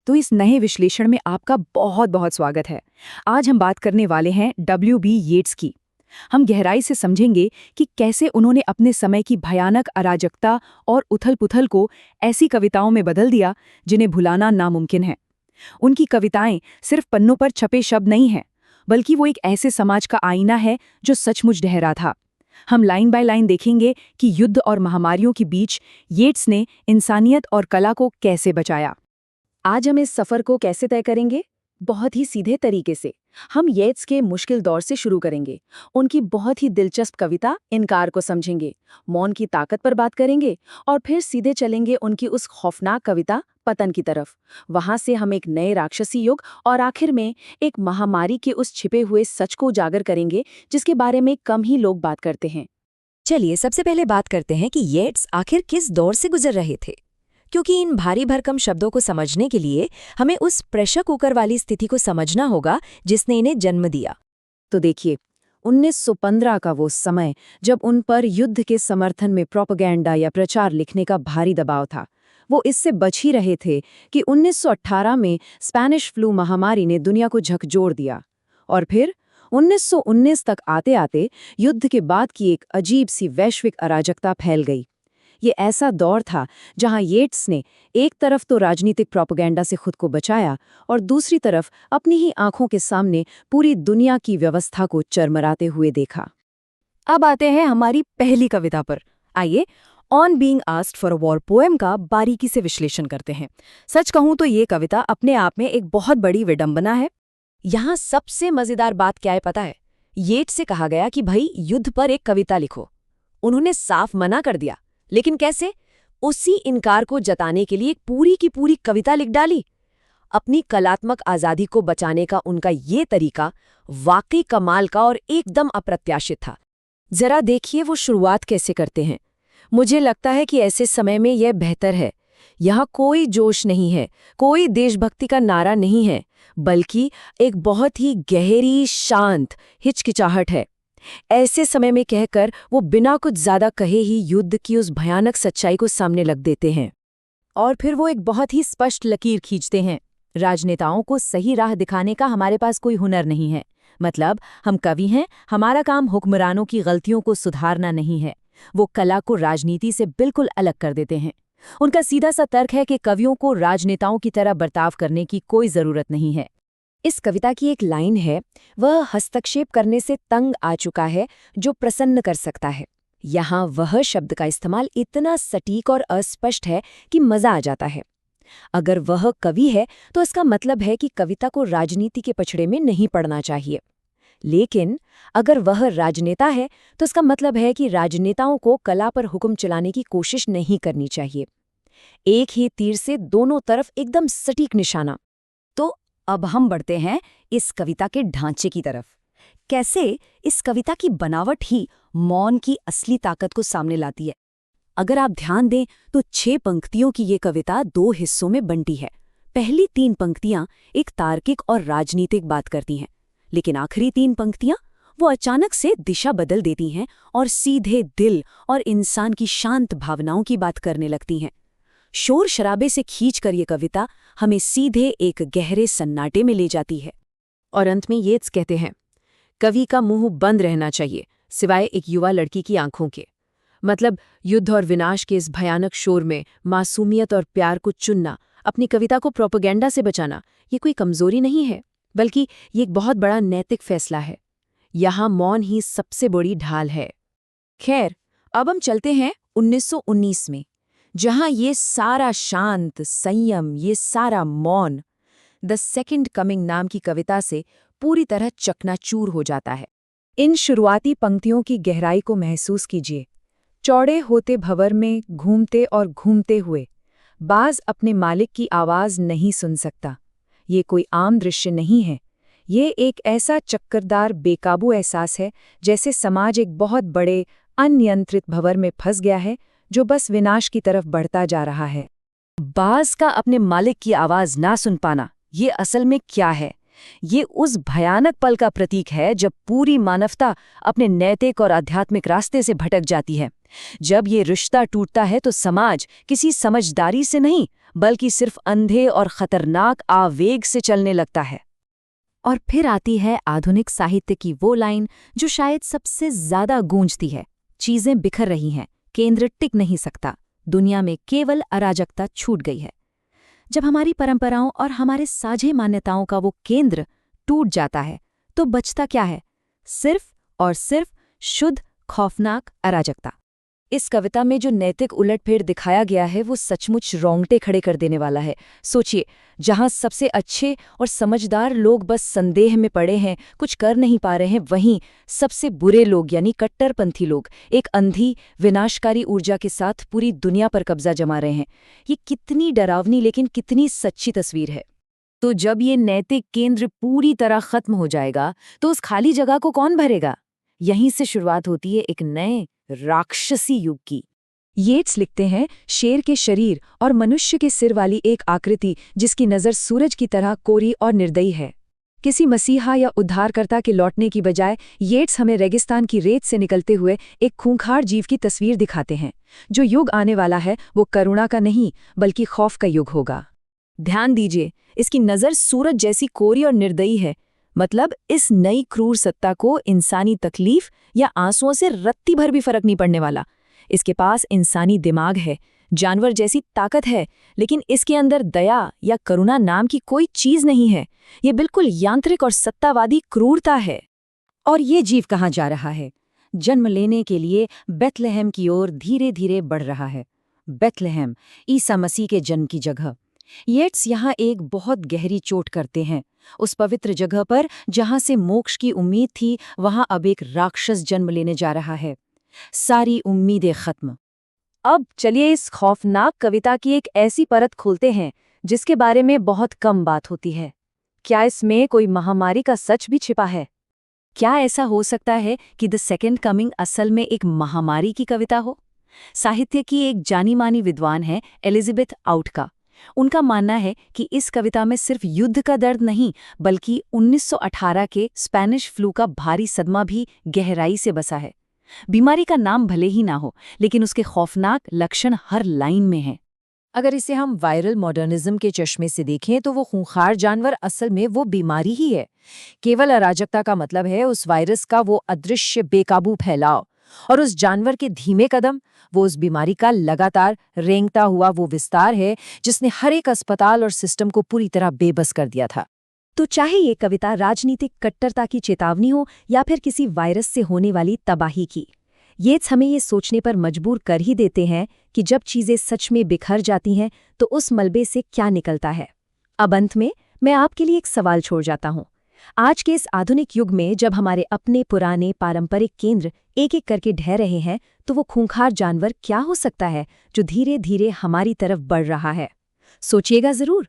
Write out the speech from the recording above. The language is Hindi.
तो इस नए विश्लेषण में आपका बहुत बहुत स्वागत है। आज हम बात करने वाले हैं W.B. येट्स की। हम गहराई से समझेंगे कि कैसे उन्होंने अपने समय की भयानक अराजकता और उथल-पुथल को ऐसी कविताओं में बदल दिया जिन्हें भुलाना नामुमकिन है। उनकी कविताएं सिर्फ पन्नों पर छपे शब्द नहीं हैं, बल्कि वो एक ऐसे समाज का आईना है जो सचमुच डहरा था। हम लाइन बाय लाइन देखेंगे कि युद्ध और महामारियों के बीच येट्स ने इंसानियत और कला को कैसे बचाया। आज हम इस सफर को कैसे तय करेंगे? बहुत ही सीधे तरीके से। हम येट्स के मुश्किल दौर से शुरू करेंगे। उनकी बहुत ही दिलचस्प कविता इनकार को समझेंगे, मौन की ताकत पर बात करेंगे और फिर सीधे चलेंगे उनकी उस खौफनाक कविता पतन की तरफ। वहां से हम एक नए राक्षसी युग और आखिर में एक महामारी के उस छिपे हुए सच को उजागर करेंगे जिसके बारे में कम ही लोग बात करते हैं। चलिए सबसे पहले बात करते हैं कि येट्स आखिर किस दौर से गुजर रहे थे, क्योंकि इन भारी भरकम शब्दों को समझने के लिए हमें उस प्रेशर कुकर वाली स्थिति को समझना होगा जिसने इन्हें जन्म दिया। तो देखिए, 1915 का वो समय जब उन पर युद्ध के समर्थन में प्रोपेगेंडा या प्रचार लिखने का भारी दबाव था। वो इससे बच ही रहे थे कि 1918 में स्पेनिश फ्लू महामारी ने दुनिया को झकझोर दिया और फिर 1919 तक आते आते युद्ध के बाद की एक अजीब सी वैश्विक अराजकता फैल गई। ये ऐसा दौर था जहां येट्स ने एक तरफ तो राजनीतिक प्रोपेगेंडा से खुद को बचाया और दूसरी तरफ अपनी ही आंखों के सामने पूरी दुनिया की व्यवस्था को चरमराते हुए देखा। अब आते हैं हमारी पहली कविता पर। आइए on being asked for a war poem का बारीकी से विश्लेषण करते हैं। सच कहूं तो ये कविता अपने आप में एक बहुत बड़ी विडंबना है। यहाँ सबसे मजेदार बात क्या है पता है? येट्स से कहा गया कि भाई युद्ध पर एक कविता लिखो। उन्होंने साफ मना कर दिया, लेकिन कैसे? उसी इनकार को जताने के लिए एक पूरी की पूरी कविता लिख डाली। अपनी कलात्मक आजादी को बचाने का उनका ये तरीका वाकई कमाल का और एकदम अप्रत्याशित था। जरा देखिए वो शुरुआत कैसे करते हैं। मुझे लगता है कि ऐसे समय में यह बेहतर है। यहाँ कोई जोश नहीं है, कोई देशभक्ति का नारा नहीं है, बल्कि एक बहुत ही गहरी शांत हिचकिचाहट है। ऐसे समय में कहकर वो बिना कुछ ज्यादा कहे ही युद्ध की उस भयानक सच्चाई को सामने रख देते हैं। और फिर वो एक बहुत ही स्पष्ट लकीर खींचते हैं। राजनेताओं को सही राह दिखाने का हमारे पास कोई हुनर नहीं है। मतलब हम कवि हैं, हमारा काम हुक्मरानों की गलतियों को सुधारना नहीं है। वो कला को राजनीति से बिल्कुल अलग कर देते हैं। उनका सीधा सा तर्क है कि कवियों को राजनेताओं की तरह बर्ताव करने की कोई जरूरत नहीं है। इस कविता की एक लाइन है, वह हस्तक्षेप करने से तंग आ चुका है जो प्रसन्न कर सकता है। यहाँ वह शब्द का इस्तेमाल इतना सटीक और अस्पष्ट है कि मजा आ जाता है। अगर वह कवि है तो इसका मतलब है कि कविता को राजनीति के पछड़े में नहीं पढ़ना चाहिए। लेकिन अगर वह राजनेता है तो इसका मतलब है कि राजनेताओं को कला पर हुक्म चलाने की कोशिश नहीं करनी चाहिए। एक ही तीर से दोनों तरफ एकदम सटीक निशाना। तो अब हम बढ़ते हैं इस कविता के ढांचे की तरफ। कैसे इस कविता की बनावट ही मौन की असली ताकत को सामने लाती है। अगर आप ध्यान दें तो 6 पंक्तियों की ये कविता 2 हिस्सों में बंटी है। पहली 3 पंक्तियां एक तार्किक और राजनीतिक बात करती हैं, लेकिन आखिरी 3 पंक्तियां वो अचानक से दिशा बदल देती हैं और सीधे दिल और इंसान की शांत भावनाओं की बात करने लगती हैं। शोर शराबे से खींचकर ये कविता हमें सीधे एक गहरे सन्नाटे में ले जाती है। और अंत में येट्स कहते हैं, कवि का मुंह बंद रहना चाहिए सिवाय एक युवा लड़की की आंखों के। मतलब युद्ध और विनाश के इस भयानक शोर में मासूमियत और प्यार को चुनना, अपनी कविता को प्रोपेगेंडा से बचाना, ये कोई कमजोरी नहीं है, बल्कि ये एक बहुत बड़ा नैतिक फैसला है। यहाँ मौन ही सबसे बड़ी ढाल है। खैर, अब हम चलते हैं 1919 में, जहां ये सारा शांत संयम, ये सारा मौन द सेकंड कमिंग नाम की कविता से पूरी तरह चकनाचूर हो जाता है। इन शुरुआती पंक्तियों की गहराई को महसूस कीजिए। चौड़े होते भंवर में घूमते और घूमते हुए बाज अपने मालिक की आवाज नहीं सुन सकता। ये कोई आम दृश्य नहीं है। ये एक ऐसा चक्करदार बेकाबू एहसास है जैसे समाज एक बहुत बड़े अनियंत्रित भंवर में फंस गया है जो बस विनाश की तरफ बढ़ता जा रहा है। बाज का अपने मालिक की आवाज ना सुन पाना, ये असल में क्या है? ये उस भयानक पल का प्रतीक है जब पूरी मानवता अपने नैतिक और आध्यात्मिक रास्ते से भटक जाती है। जब ये रिश्ता टूटता है तो समाज किसी समझदारी से नहीं बल्कि सिर्फ अंधे और खतरनाक आवेग से चलने लगता है। और फिर आती है आधुनिक साहित्य की वो लाइन जो शायद सबसे ज्यादा गूंजती है। चीजें बिखर रही हैं, केंद्र टिक नहीं सकता, दुनिया में केवल अराजकता छूट गई है। जब हमारी परंपराओं और हमारे साझे मान्यताओं का वो केंद्र टूट जाता है तो बचता क्या है? सिर्फ और सिर्फ शुद्ध खौफनाक अराजकता। इस कविता में जो नैतिक उलटफेर दिखाया गया है वो सचमुच रोंगटे खड़े कर देने वाला है। सोचिए, जहां सबसे अच्छे और समझदार लोग बस संदेह में पड़े हैं, कुछ कर नहीं पा रहे हैं, वहीं सबसे बुरे लोग यानी कट्टरपंथी लोग एक अंधी विनाशकारी ऊर्जा के साथ पूरी दुनिया पर कब्जा जमा रहे हैं। ये कितनी डरावनी लेकिन कितनी सच्ची तस्वीर है। तो जब ये नैतिक केंद्र पूरी तरह खत्म हो जाएगा तो उस खाली जगह को कौन भरेगा? यहीं से शुरुआत होती है एक नए राक्षसी युग की। येट्स लिखते हैं, शेर के शरीर और मनुष्य के सिर वाली एक आकृति जिसकी नज़र सूरज की तरह कोरी और निर्दयी है। किसी मसीहा या उद्धारकर्ता के लौटने की बजाय येट्स हमें रेगिस्तान की रेत से निकलते हुए एक खूंखार जीव की तस्वीर दिखाते हैं। जो युग आने वाला है वो करुणा का नहीं बल्कि खौफ का युग होगा। ध्यान दीजिए, इसकी नज़र सूरज जैसी कोरी और निर्दयी है। मतलब इस नई क्रूर सत्ता को इंसानी तकलीफ या आंसुओं से रत्ती भर भी फर्क नहीं पड़ने वाला। इसके पास इंसानी दिमाग है, जानवर जैसी ताकत है, लेकिन इसके अंदर दया या करुणा नाम की कोई चीज नहीं है। ये बिल्कुल यांत्रिक और सत्तावादी क्रूरता है। और ये जीव कहाँ जा रहा है? जन्म लेने के लिए बेथलेहम की ओर धीरे धीरे बढ़ रहा है। बेथलेहम, ईसा मसीह के जन्म की जगह। येट्स यहाँ एक बहुत गहरी चोट करते हैं। उस पवित्र जगह पर जहाँ से मोक्ष की उम्मीद थी, वहाँ अब एक राक्षस जन्म लेने जा रहा है। सारी उम्मीदें खत्म। अब चलिए इस खौफनाक कविता की एक ऐसी परत खोलते हैं जिसके बारे में बहुत कम बात होती है। क्या इसमें कोई महामारी का सच भी छिपा है? क्या ऐसा हो सकता है कि द सेकेंड कमिंग असल में एक महामारी की कविता हो? साहित्य की एक जानी मानी विद्वान है एलिजाबेथ आउटका। उनका मानना है कि इस कविता में सिर्फ युद्ध का दर्द नहीं बल्कि 1918 के स्पेनिश फ्लू का भारी सदमा भी गहराई से बसा है। बीमारी का नाम भले ही ना हो, लेकिन उसके खौफनाक लक्षण हर लाइन में हैं। अगर इसे हम वायरल मॉडर्निज्म के चश्मे से देखें तो वो खूंखार जानवर असल में वो बीमारी ही है। केवल अराजकता का मतलब है उस वायरस का वो अदृश्य बेकाबू फैलाव, और उस जानवर के धीमे कदम वो उस बीमारी का लगातार रेंगता हुआ वो विस्तार है जिसने हर एक अस्पताल और सिस्टम को पूरी तरह बेबस कर दिया था। तो चाहे ये कविता राजनीतिक कट्टरता की चेतावनी हो या फिर किसी वायरस से होने वाली तबाही की, येट्स हमें ये सोचने पर मजबूर कर ही देते हैं कि जब चीजें सच में बिखर जाती हैं तो उस मलबे से क्या निकलता है। अब अंत में मैं आपके लिए एक सवाल छोड़ जाता हूँ। आज के इस आधुनिक युग में जब हमारे अपने पुराने पारंपरिक केंद्र एक एक करके ढह रहे हैं, तो वो खूंखार जानवर क्या हो सकता है जो धीरे धीरे हमारी तरफ बढ़ रहा है? सोचिएगा जरूर।